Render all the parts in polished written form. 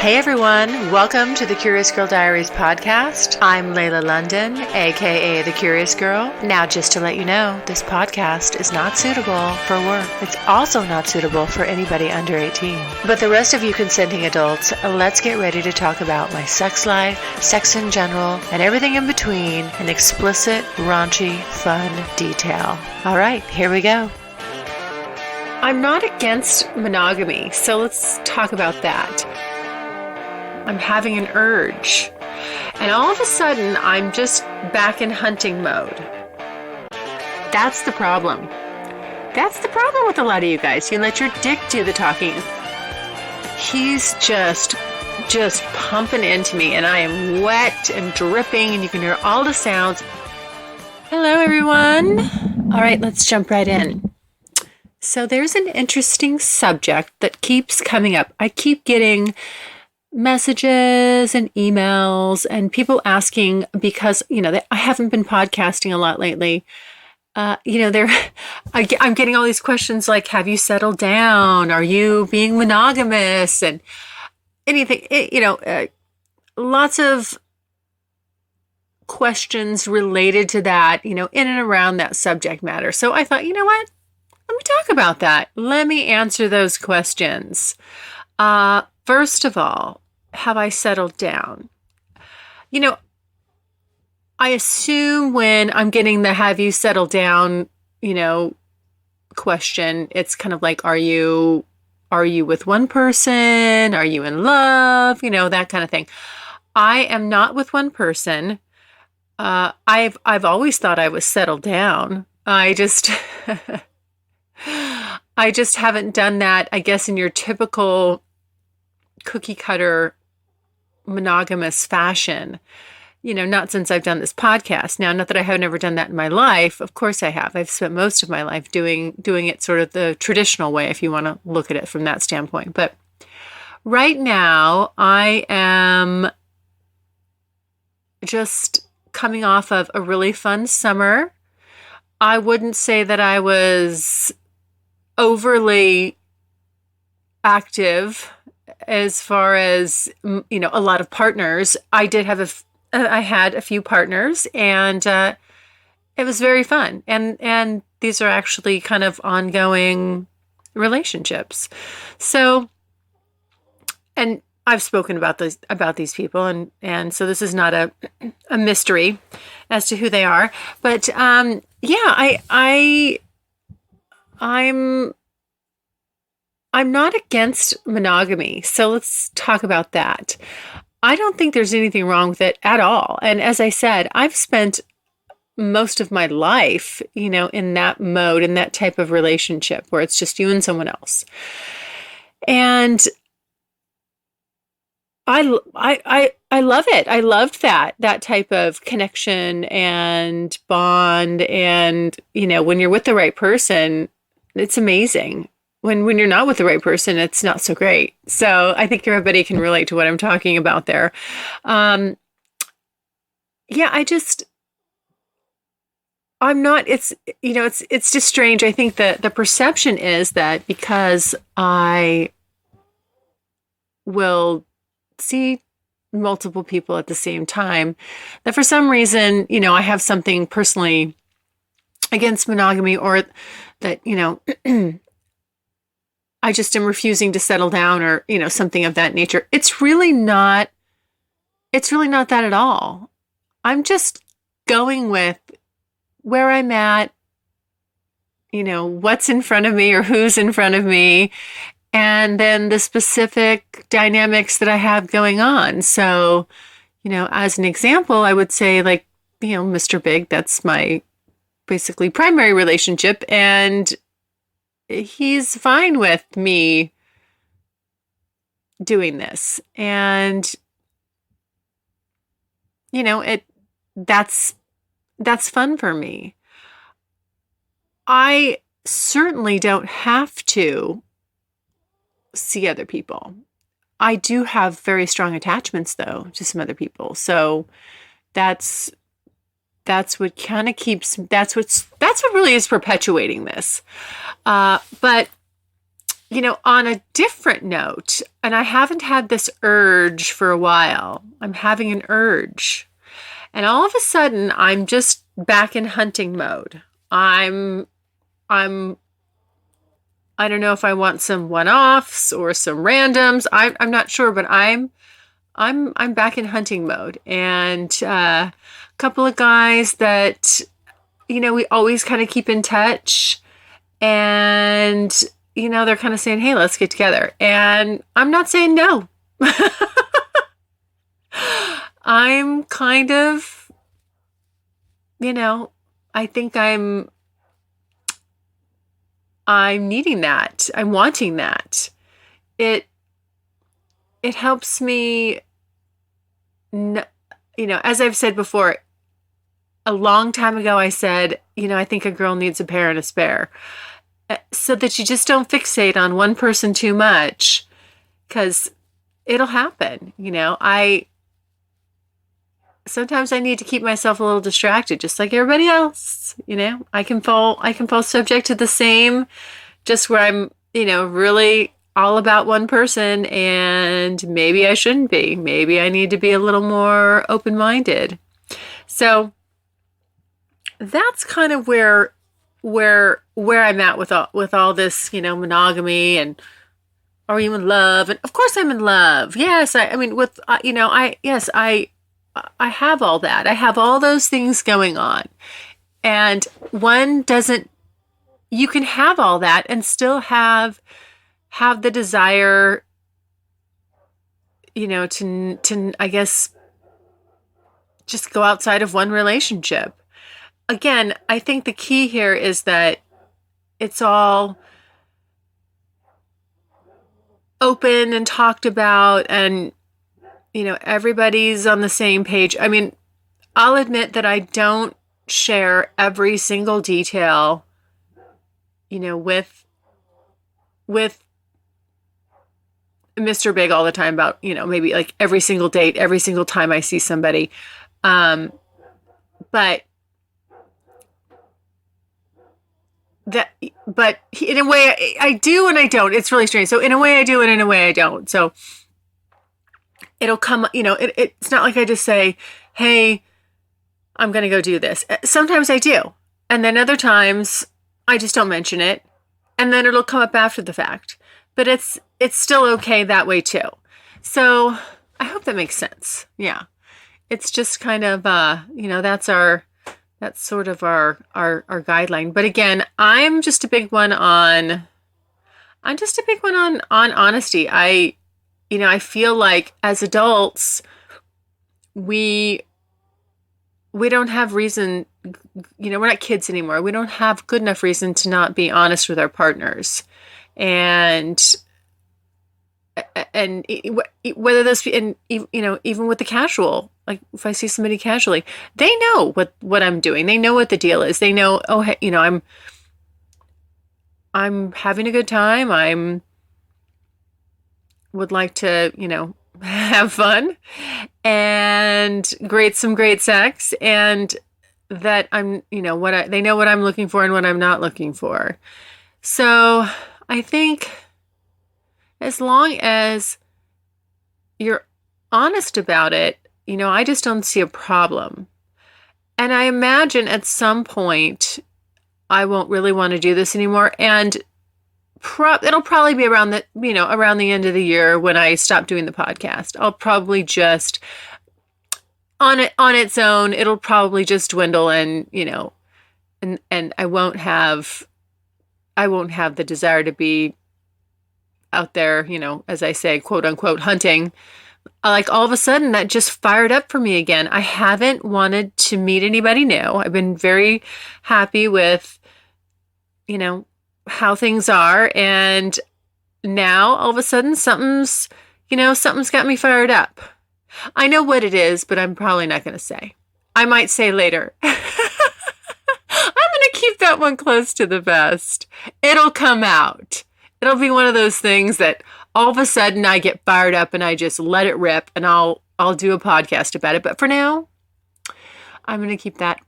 Hey everyone, welcome to the Curious Girl Diaries podcast. I'm Layla London, aka The Curious Girl. Now, just to let you know, this podcast is not suitable for work. It's also not suitable for anybody under 18. But the rest of you consenting adults, let's get ready to talk about my sex life, sex in general, and everything in between in explicit, raunchy, fun detail. All right, here we go. I'm not against monogamy, so let's talk about that. I'm having an urge. And all of a sudden, I'm just back in hunting mode. That's the problem. That's the problem with a lot of you guys. You let your dick do the talking. He's just pumping into me, and I am wet and dripping, and you can hear all the sounds. Hello, everyone. All right, let's jump right in. So there's an interesting subject that keeps coming up. I keep getting messages and emails and people asking because, I haven't been podcasting a lot lately. I'm getting all these questions like, have you settled down? Are you being monogamous? And anything, lots of questions related to that, in and around that subject matter. So I thought, you know what? Let me talk about that. Let me answer those questions. First of all, have I settled down? I assume when I'm getting the have you settled down, question, it's kind of like, are you with one person? Are you in love? That kind of thing. I am not with one person. I've always thought I was settled down. I just haven't done that, I guess, in your typical cookie cutter monogamous fashion, not since I've done this podcast. Now, not that I have never done that in my life. Of course I have. I've spent most of my life doing it sort of the traditional way, if you want to look at it from that standpoint. But right now, I am just coming off of a really fun summer. I wouldn't say that I was overly active as far as, a lot of partners. I had a few partners, and it was very fun. And these are actually kind of ongoing relationships. So, and I've spoken about these people, and so this is not a mystery as to who they are. But I'm not against monogamy, so let's talk about that. I don't think there's anything wrong with it at all. And as I said, I've spent most of my life, in that mode, in that type of relationship where it's just you and someone else. And I love it. I loved that type of connection and bond. And, when you're with the right person, it's amazing. When you're not with the right person, it's not so great. So I think everybody can relate to what I'm talking about there. I'm not, it's just strange. I think that the perception is that because I will see multiple people at the same time, that for some reason, I have something personally against monogamy, or that, I just am refusing to settle down, or, something of that nature. It's really not that at all. I'm just going with where I'm at, what's in front of me or who's in front of me, and then the specific dynamics that I have going on. So, as an example, I would say, like, Mr. Big, that's my basically primary relationship, and he's fine with me doing this. And, that's fun for me. I certainly don't have to see other people. I do have very strong attachments, though, to some other people. So that's what kind of that's what really is perpetuating this. But on a different note, and I haven't had this urge for a while. I'm having an urge. And all of a sudden, I'm just back in hunting mode. I'm I don't know if I want some one-offs or some randoms. I'm not sure, but I'm back in hunting mode. And a couple of guys that we always kind of keep in touch, and they're kind of saying, "Hey, let's get together." And I'm not saying no. I'm kind of, I think I'm needing that. I'm wanting that. It helps me, as I've said before, a long time ago, I said, I think a girl needs a pair and a spare, so that you just don't fixate on one person too much, because it'll happen. Sometimes I need to keep myself a little distracted, just like everybody else. I can fall subject to the same, just where I'm, really all about one person, and maybe I shouldn't be. Maybe I need to be a little more open-minded. So that's kind of where I'm at with all this, monogamy, and are you in love? And of course I'm in love. Yes, I have all that. I have all those things going on. And you can have all that and still have the desire, to I guess, just go outside of one relationship. Again, I think the key here is that it's all open and talked about, and everybody's on the same page. I mean, I'll admit that I don't share every single detail, with Mr. Big all the time about, maybe like every single date, every single time I see somebody. But in a way I do and I don't. It's really strange. So in a way I do and in a way I don't. So it'll come, it's not like I just say, "Hey, I'm going to go do this." Sometimes I do. And then other times I just don't mention it. And then it'll come up after the fact. But it's still okay that way too. So I hope that makes sense. Yeah. It's just kind of, that's sort of our guideline. But again, I'm just a big one on honesty. I feel like as adults, we don't have reason, we're not kids anymore. We don't have good enough reason to not be honest with our partners. And whether this be, and even with the casual, like if I see somebody casually, they know what I'm doing. They know what the deal is. They know, oh, hey, I'm having a good time. Would like to, have fun and some great sex, and that I'm, they know what I'm looking for and what I'm not looking for. So I think as long as you're honest about it, I just don't see a problem. And I imagine at some point I won't really want to do this anymore. And it'll probably be around the end of the year when I stop doing the podcast. I'll probably just on its own, it'll probably just dwindle, and and I won't have the desire to be out there, as I say, quote unquote, hunting. Like all of a sudden that just fired up for me again. I haven't wanted to meet anybody new. I've been very happy with, how things are. And now all of a sudden something's got me fired up. I know what it is, but I'm probably not going to say. I might say later. I'm going to keep that one close to the vest. It'll come out. It'll be one of those things that all of a sudden I get fired up and I just let it rip, and I'll do a podcast about it. But for now, I'm going to keep that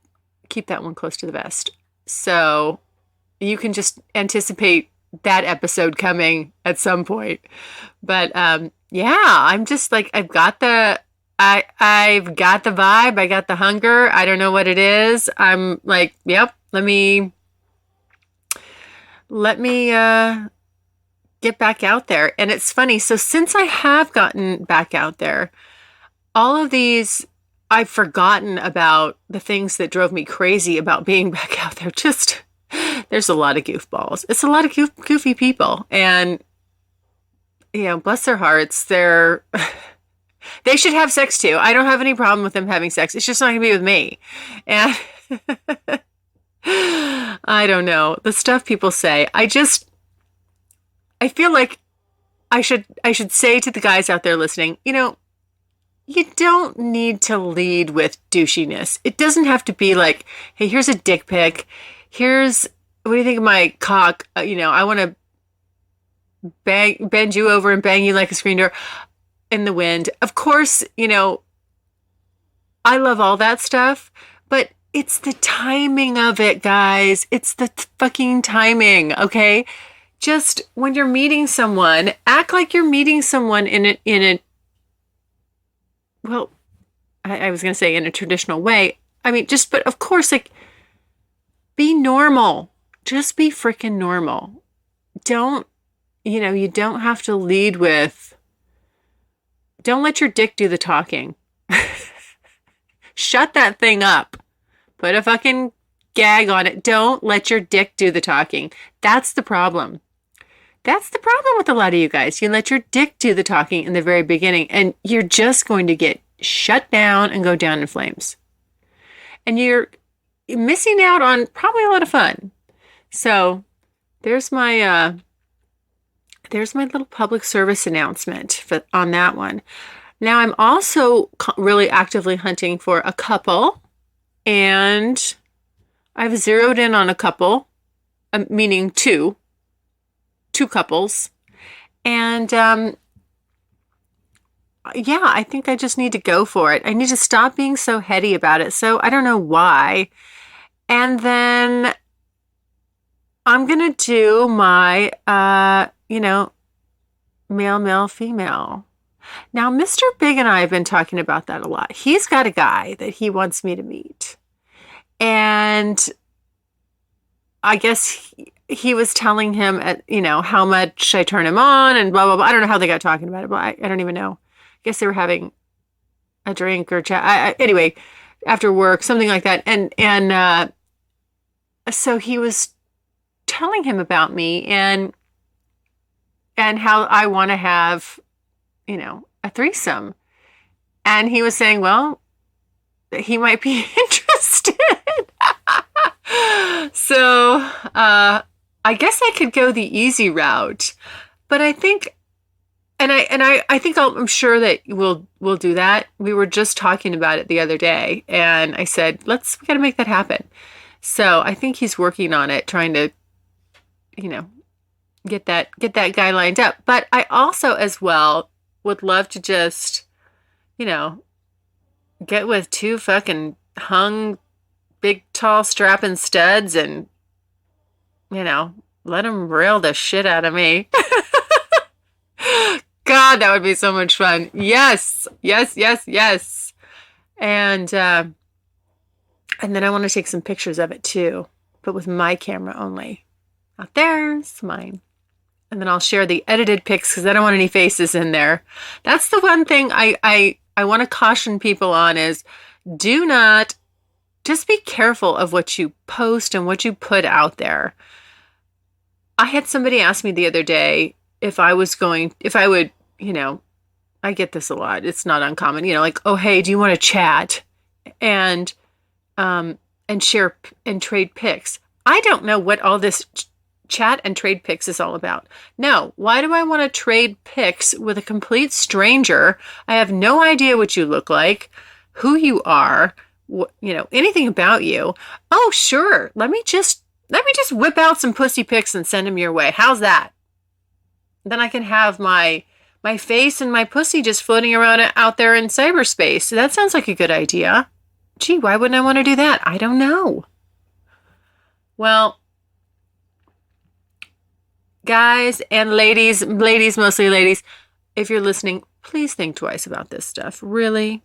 one close to the vest. So you can just anticipate that episode coming at some point. But yeah, I'm just like, I've got the vibe, I got the hunger. I don't know what it is. I'm like, yep, let me get back out there. And it's funny. So since I have gotten back out there, all of these, I've forgotten about the things that drove me crazy about being back out there. Just, there's a lot of goofballs. It's a lot of goofy people. And, bless their hearts. They should have sex too. I don't have any problem with them having sex. It's just not going to be with me. And I don't know. The stuff people say, I feel like I should say to the guys out there listening, you don't need to lead with douchiness. It doesn't have to be like, hey, here's a dick pic. What do you think of my cock? I want to bend you over and bang you like a screen door in the wind. Of course, I love all that stuff, but it's the timing of it, guys. It's the fucking timing, okay? Just when you're meeting someone, act like you're meeting someone in a well, I was going to say in a traditional way. I mean, but of course, like, be normal. Just be freaking normal. You don't have to lead with, don't let your dick do the talking. Shut that thing up. Put a fucking gag on it. Don't let your dick do the talking. That's the problem. That's the problem with a lot of you guys. You let your dick do the talking in the very beginning, and you're just going to get shut down and go down in flames. And you're missing out on probably a lot of fun. So there's my little public service announcement on that one. Now I'm also really actively hunting for a couple, and I've zeroed in on a couple, meaning two couples. And I think I just need to go for it. I need to stop being so heady about it. So I don't know why. And then I'm going to do my, male, female. Now, Mr. Big and I have been talking about that a lot. He's got a guy that he wants me to meet. And I guess he was telling him, how much I turn him on and blah, blah, blah. I don't know how they got talking about it, but I don't even know. I guess they were having a drink or chat. Anyway, after work, something like that. And so he was telling him about me and how I want to have, a threesome. And he was saying, well, he might be interested. So, I guess I could go the easy route, but I think, I'm sure that we'll do that. We were just talking about it the other day, and I said, we got to make that happen. So I think he's working on it, trying to, get that guy lined up. But I also, as well, would love to just, get with two fucking hung, big, tall, strapping studs and, let them rail the shit out of me. God, that would be so much fun. Yes, yes, yes, yes. And then I want to take some pictures of it too, but with my camera only. Not theirs, mine. And then I'll share the edited pics because I don't want any faces in there. That's the one thing I want to caution people on is just be careful of what you post and what you put out there. I had somebody ask me the other day if I would, I get this a lot. It's not uncommon, like, oh, hey, do you want to chat and share and trade pics? I don't know what all this chat and trade pics is all about. No, why do I want to trade pics with a complete stranger? I have no idea what you look like, who you are, anything about you. Oh, sure. Let me just whip out some pussy pics and send them your way. How's that? Then I can have my face and my pussy just floating around out there in cyberspace. So that sounds like a good idea. Gee, why wouldn't I want to do that? I don't know. Well, Guys and ladies, mostly ladies, if you're listening, please think twice about this stuff. Really,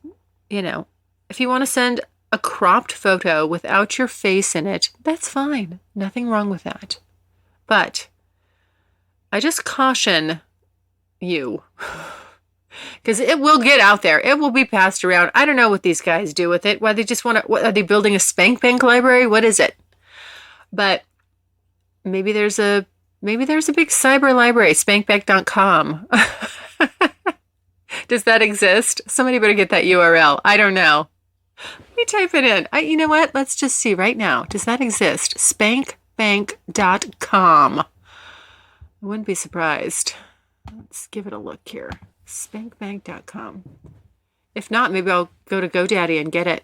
if you want to send a cropped photo without your face in it, that's fine. Nothing wrong with that. But I just caution you, because it will get out there. It will be passed around. I don't know what these guys do with it. Why they just want to, what, are they building a spank bank library? What is it? But maybe there's a big cyber library, spankbank.com. Does that exist? Somebody better get that URL. I don't know. Let me type it in. You know what? Let's just see right now. Does that exist? Spankbank.com. I wouldn't be surprised. Let's give it a look here. Spankbank.com. If not, maybe I'll go to GoDaddy and get it.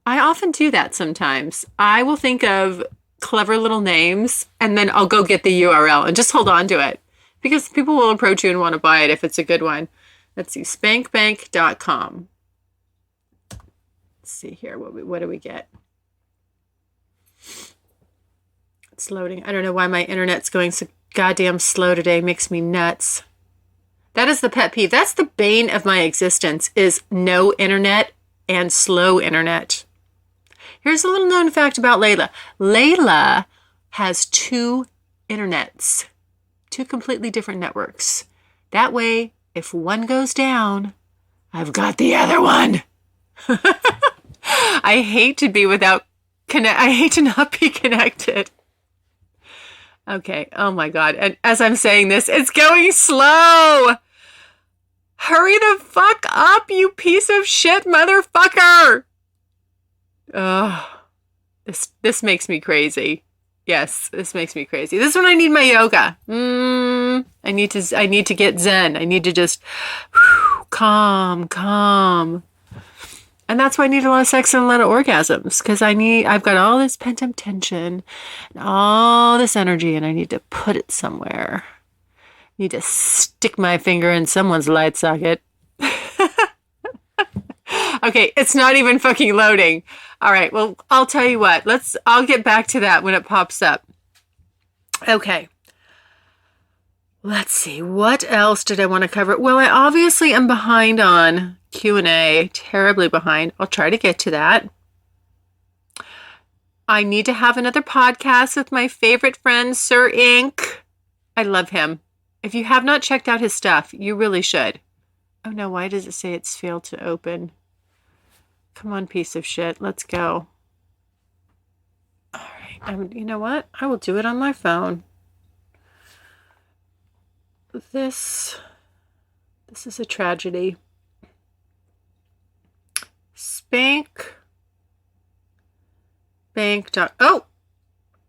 I often do that sometimes. I will think of clever little names and then I'll go get the URL and just hold on to it because people will approach you and want to buy it if it's a good one. Let's see, spankbank.com. Let's see here. What do we get? It's loading. I don't know why my internet's going so goddamn slow today. It makes me nuts. That is the pet peeve. That's the bane of my existence is no internet and slow internet. Here's a little known fact about Layla. Layla has 2 internets, 2 completely different networks. That way, if one goes down, I've got the other one. I hate to be I hate to not be connected. Okay. Oh my God. And as I'm saying this, it's going slow. Hurry the fuck up, you piece of shit motherfucker. Oh, this makes me crazy. Yes, this makes me crazy. This is when I need my yoga. I need to get zen. I need to just calm. And that's why I need a lot of sex and a lot of orgasms. Because I've got all this pent up tension and all this energy and I need to put it somewhere. I need to stick my finger in someone's light socket. Okay, it's not even fucking loading. All right, well, I'll tell you what. I'll get back to that when it pops up. Okay. Let's see. What else did I want to cover? Well, I obviously am behind on Q&A. Terribly behind. I'll try to get to that. I need to have another podcast with my favorite friend, Sir Ink. I love him. If you have not checked out his stuff, you really should. Oh no, why does it say it's failed to open? Come on, piece of shit. Let's go. All right. You know what? I will do it on my phone. This is a tragedy. Bank. Oh,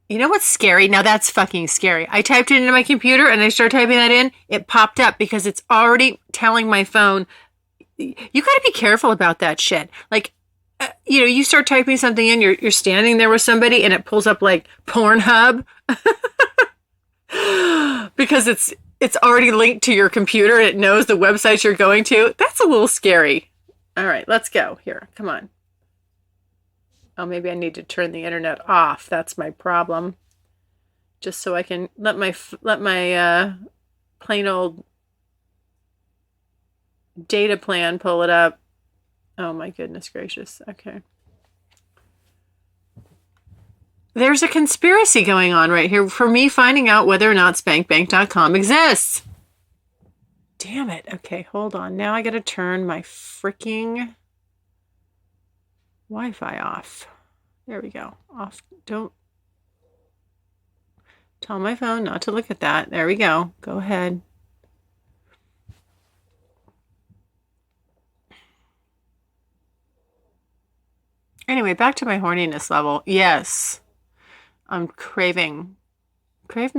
you know what's scary? Now that's fucking scary. I typed it into my computer and I started typing that in. It popped up because it's already telling my phone, you got to be careful about that shit. Like, you start typing something in, you're standing there with somebody and it pulls up like Pornhub because it's already linked to your computer and it knows the website you're going to. That's a little scary. All right, let's go here. Come on. Oh, maybe I need to turn the internet off. That's my problem. Just so I can let my plain old data plan pull it up. Oh my goodness gracious. Okay. There's a conspiracy going on right here for me finding out whether or not spankbank.com exists. Damn it. Okay, hold on. Now I got to turn my freaking Wi-Fi off. There we go. Off. Don't tell my phone not to look at that. There we go. Go ahead. Anyway, back to my horniness level. Yes. I'm craving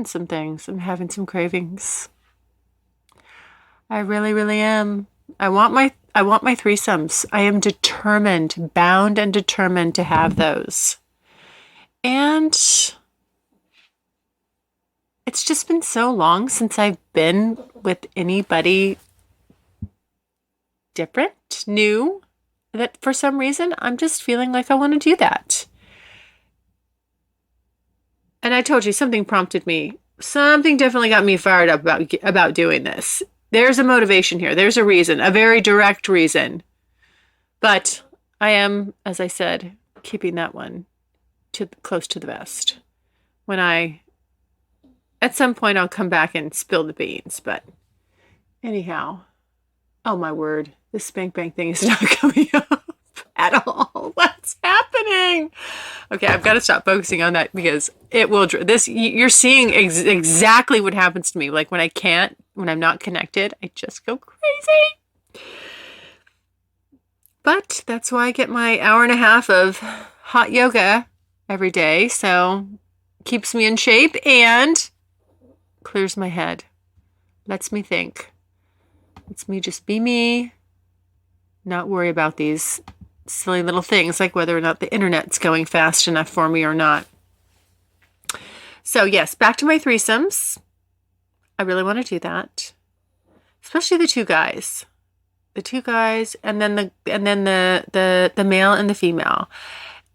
some things. I'm having some cravings. I really, really am. I want my threesomes. I am bound and determined to have those. And it's just been so long since I've been with anybody different, new. that for some reason, I'm just feeling like I want to do that. And I told you something prompted me. Something definitely got me fired up about doing this. There's a motivation here. There's a reason, a very direct reason. But I am, as I said, keeping that one close to the vest. At some point, I'll come back and spill the beans. But anyhow, oh my word, this spank bank thing is not coming up at all. What's happening? Okay, I've got to stop focusing on that because it will. You're seeing exactly what happens to me. Like when I'm not connected, I just go crazy. But that's why I get my hour and a half of hot yoga every day. So keeps me in shape and clears my head. Lets me think. Lets me just be me. Not worry about these silly little things like whether or not the internet's going fast enough for me or not. So yes, back to my threesomes. I really want to do that. Especially the two guys. The two guys and then the male and the female.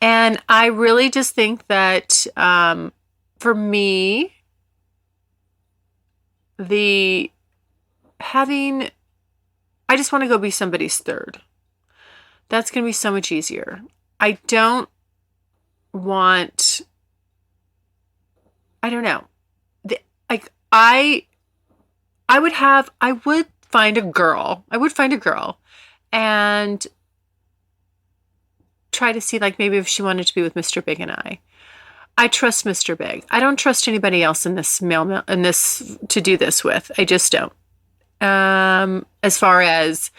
And I really just think that for me, I just want to go be somebody's third. That's going to be so much easier. I don't know. I would find a girl. And try to see like maybe if she wanted to be with Mr. Big and I. I trust Mr. Big. I don't trust anybody else in this to do this with. I just don't. As far as,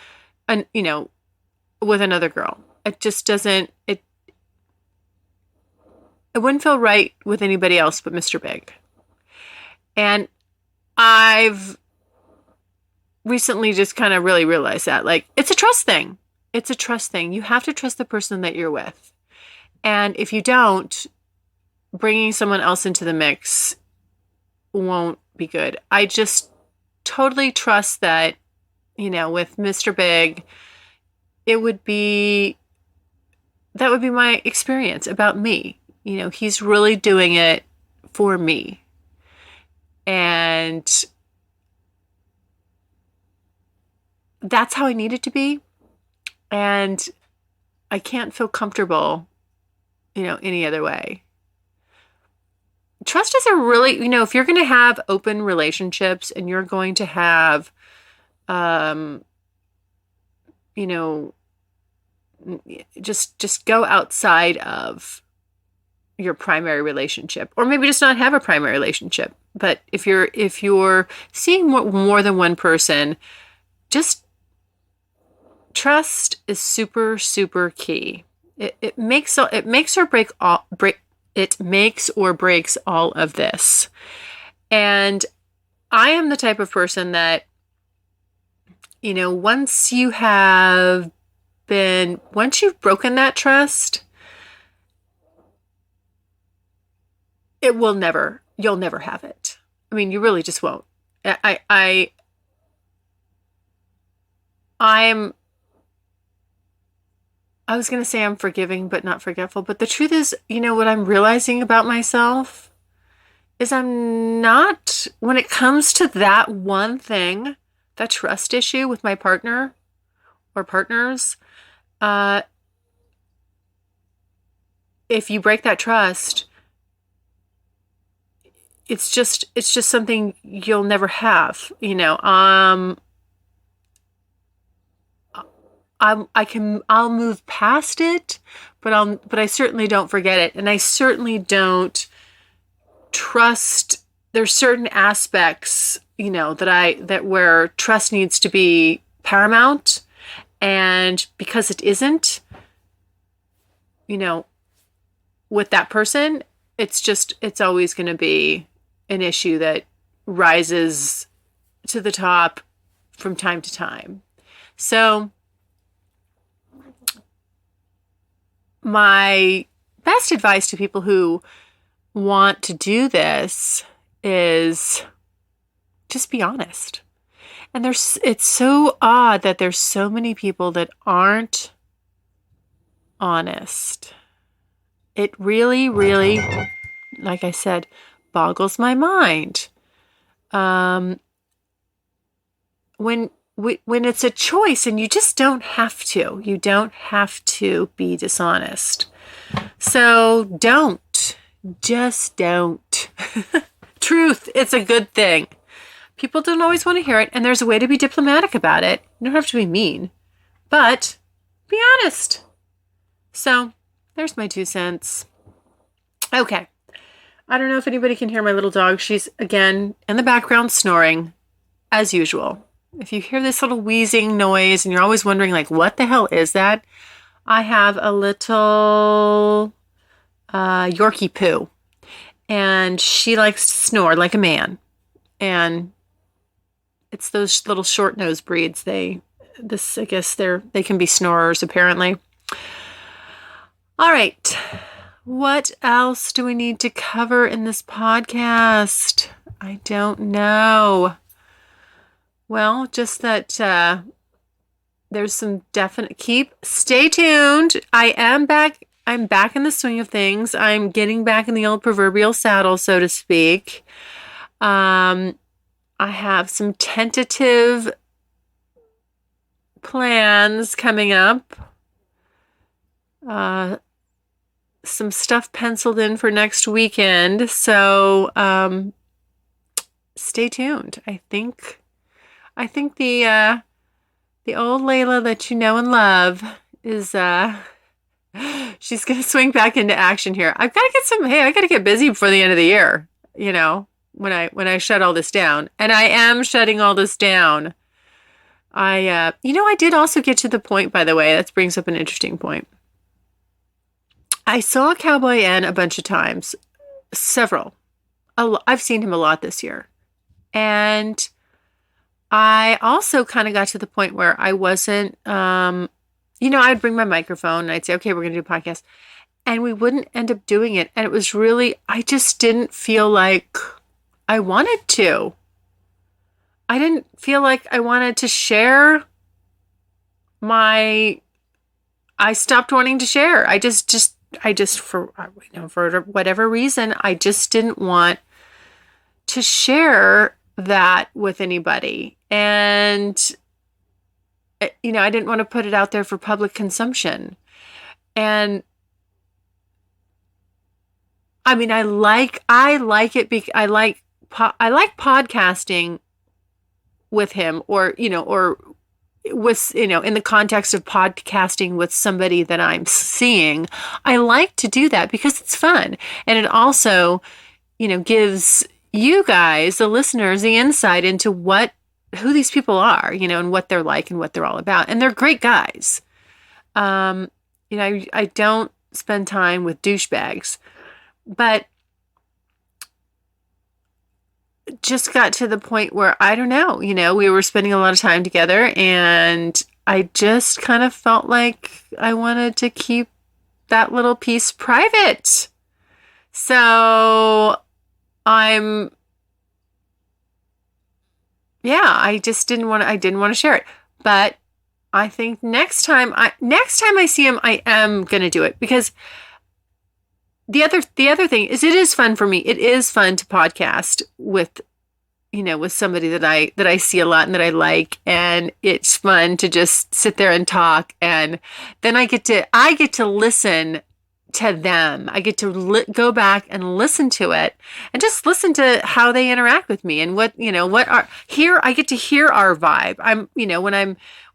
with another girl, it just doesn't. It wouldn't feel right with anybody else but Mr. Big. And I've recently just kind of really realized that, like, it's a trust thing. It's a trust thing. You have to trust the person that you're with. And if you don't, bringing someone else into the mix won't be good. I just totally trust that, with Mr. Big, that would be my experience about me. He's really doing it for me. And that's how I need it to be. And I can't feel comfortable, any other way. Trust is a really, if you're going to have open relationships and you're going to have, just go outside of your primary relationship, or maybe just not have a primary relationship. But if you're seeing more than one person, just trust is super, super key. It makes or breaks all of this. And I am the type of person that, once you've broken that trust, you'll never have it. I mean, you really just won't. I was going to say I'm forgiving, but not forgetful. But the truth is, what I'm realizing about myself is I'm not, when it comes to that one thing, that trust issue with my partner or partners, if you break that trust, it's just something you'll never have, I'll move past it, but I certainly don't forget it. And I certainly don't trust. There's certain aspects, that where trust needs to be paramount. And because it isn't, with that person, it's always going to be an issue that rises to the top from time to time. So my best advice to people who want to do this is just be honest. And it's so odd that there's so many people that aren't honest. It really, really, like I said, boggles my mind. When it's a choice and you just don't have to. You don't have to be dishonest. So don't. Just don't. Truth, it's a good thing. People don't always want to hear it, and there's a way to be diplomatic about it. You don't have to be mean, but be honest. So there's my 2 cents. Okay. I don't know if anybody can hear my little dog. She's, again, in the background snoring, as usual. If you hear this little wheezing noise and you're always wondering, like, what the hell is that? I have a little Yorkie poo. And she likes to snore like a man. And it's those little short-nosed breeds. I guess they can be snorers, apparently. All right. What else do we need to cover in this podcast? I don't know. Well, just that there's some definite stay tuned. I'm back in the swing of things. I'm getting back in the old proverbial saddle, so to speak. I have some tentative plans coming up. Some stuff penciled in for next weekend. So stay tuned. I think the old Layla that you know and love is she's gonna swing back into action here. I gotta get busy before the end of the year, you know, when I shut all this down. And I am shutting all this down. I did also get to the point, by the way, that brings up an interesting point. I saw Cowboy N a bunch of times, several. I've seen him a lot this year. And I also kind of got to the point where I wasn't, I'd bring my microphone and I'd say, okay, we're going to do a podcast. And we wouldn't end up doing it. And it was really, I just didn't feel like I wanted to. I didn't feel like I wanted to share I stopped wanting to share. I just for whatever reason, I just didn't want to share that with anybody. And, I didn't want to put it out there for public consumption. And I mean, I like it. I like podcasting with him, or with, in the context of podcasting with somebody that I'm seeing. I like to do that because it's fun. And it also, gives you guys, the listeners, the insight into who these people are, and what they're like and what they're all about. And they're great guys. I don't spend time with douchebags, but just got to the point where, I don't know, we were spending a lot of time together, and I just kind of felt like I wanted to keep that little piece private. So I didn't want to share it. But I think next time I see him, I am going to do it, because the other thing is, it is fun for me. It is fun to podcast with somebody that I see a lot and that I like, and it's fun to just sit there and talk, and then I get to listen to them. I get to go back and listen to it, and just listen to how they interact with me, and I get to hear our vibe.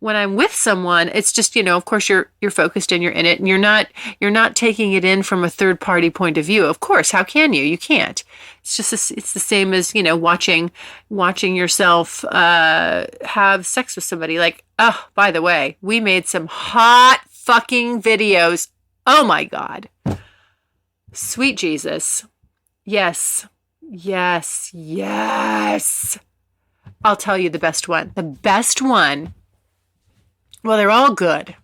When I'm with someone, it's just, of course you're focused and you're in it, and you're not taking it in from a third party point of view. Of course, how can you? You can't. It's just, it's the same as, watching yourself, have sex with somebody. Like, oh, by the way, we made some hot fucking videos. Oh my God. Sweet Jesus. Yes. Yes. Yes. I'll tell you the best one. The best one. Well, they're all good.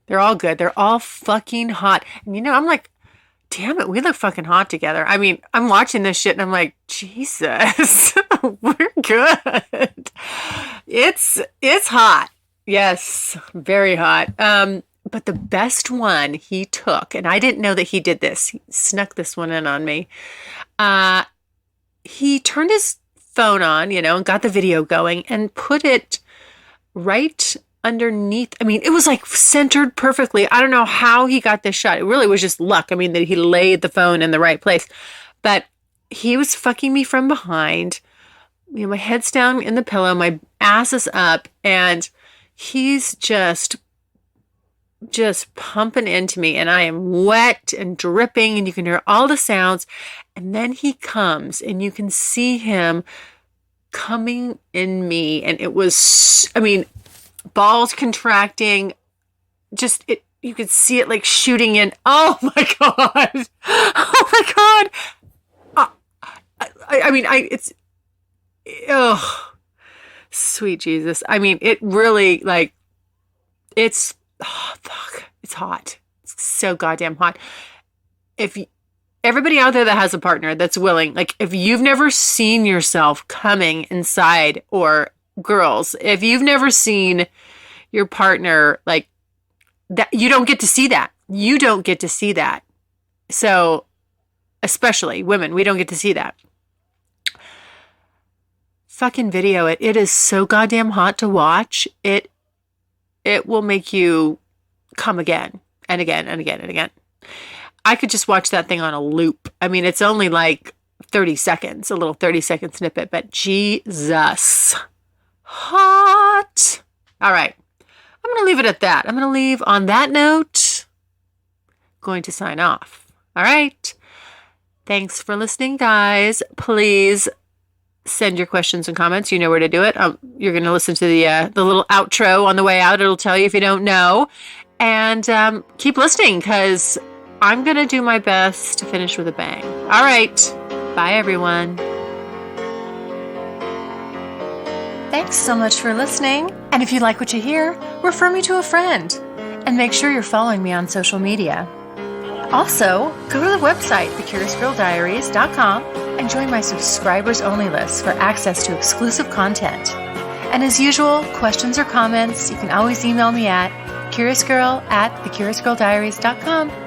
They're all good. They're all fucking hot. And I'm like, damn it, we look fucking hot together. I mean, I'm watching this shit and I'm like, Jesus, we're good. It's hot. Yes, very hot. But the best one he took, and I didn't know that he did this. He snuck this one in on me. He turned his phone on, and got the video going and put it right underneath. I mean, it was like centered perfectly. I don't know how he got this shot. It really was just luck. I mean, that he laid the phone in the right place. But he was fucking me from behind. My head's down in the pillow, my ass is up, and he's just pumping into me, and I am wet and dripping, and you can hear all the sounds. And then he comes, and you can see him coming in me, and it was, balls contracting, you could see it like shooting in. Oh my God. Oh my God. It's, oh, sweet Jesus. It really, it's, oh, fuck. It's hot. It's so goddamn hot. Everybody out there that has a partner that's willing, if you've never seen yourself coming inside, or girls, if you've never seen your partner that, you don't get to see that. You don't get to see that. So, especially women, we don't get to see that. Fucking video it. It is so goddamn hot to watch. It will make you come again and again and again and again. I could just watch that thing on a loop. It's only 30 seconds, a little 30-second snippet, but Jesus. Hot. All right. I'm going to leave it at that. I'm going to leave on that note. Going to sign off. All right. Thanks for listening, guys. Please send your questions and comments. You know where to do it. You're going to listen to the little outro on the way out. It'll tell you if you don't know. And keep listening, because I'm going to do my best to finish with a bang. All right. Bye, everyone. Thanks so much for listening. And if you like what you hear, refer me to a friend. And make sure you're following me on social media. Also, go to the website, thecuriousgirldiaries.com, and join my subscribers only list for access to exclusive content. And as usual, questions or comments, you can always email me at curiousgirl@thecuriousgirldiaries.com.